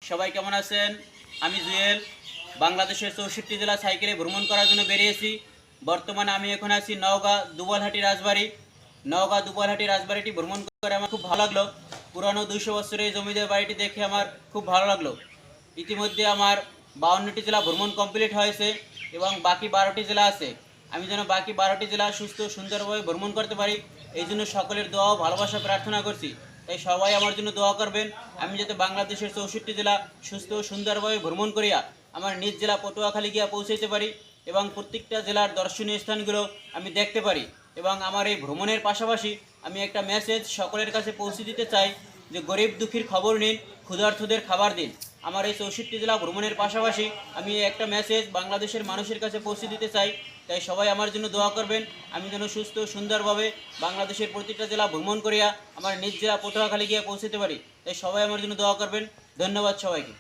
সবাই কেমন আছেন? আমি জুয়েল। বাংলাদেশের 64 জেলা সাইকেলে ভ্রমণ করার জন্য বেরিয়েছি। বর্তমানে আমি এখন আছি নওগাঁ দুবলহাটি রাজবাড়ি। নওগাঁ দুবলহাটি রাজবাড়িটি ভ্রমণ করে আমার খুব ভালো লাগলো। পুরানো 200 বছরের এই জমিদার বাড়িটি দেখে আমার খুব ভালো লাগলো। ইতিমধ্যে আমার 52টি জেলা ভ্রমণ কমপ্লিট হয়েছে এবং বাকি 12টি জেলা আছে। আমি যেন বাকি 12টি জেলা সুস্থ সুন্দরভাবে ভ্রমণ করতে পারি, এই জন্য সকলের দোয়া ও ভালোবাসা প্রার্থনা করছি। তাই সবাই আমার জন্য দোয়া করবেন, আমি যাতে বাংলাদেশের 64 জেলা সুস্থ ও সুন্দরভাবে ভ্রমণ করিয়া আমার নিজ জেলা পটুয়াখালী গিয়া পৌঁছাইতে পারি এবং প্রত্যেকটা জেলার দর্শনীয় স্থানগুলো আমি দেখতে পারি। এবং আমার এই ভ্রমণের পাশাপাশি আমি একটা মেসেজ সকলের কাছে পৌঁছে দিতে চাই যে গরিব দুঃখীর খবর নিন, ক্ষুধার্তদের খাবার দিন। আমার এই 64 জেলা ভ্রমণের পাশাপাশি আমি একটা মেসেজ বাংলাদেশের মানুষের কাছে পৌঁছে দিতে চাই। তাই সবাই আমার জন্য দোয়া করবেন, আমি যেন সুস্থ সুন্দরভাবে বাংলাদেশের প্রতিটা জেলা ভ্রমণ করিয়া আমার নিজ জেলা পটুয়াখালী গিয়ে পৌঁছতে পারি। তাই সবাই আমার জন্য দোয়া করবেন। ধন্যবাদ সবাইকে।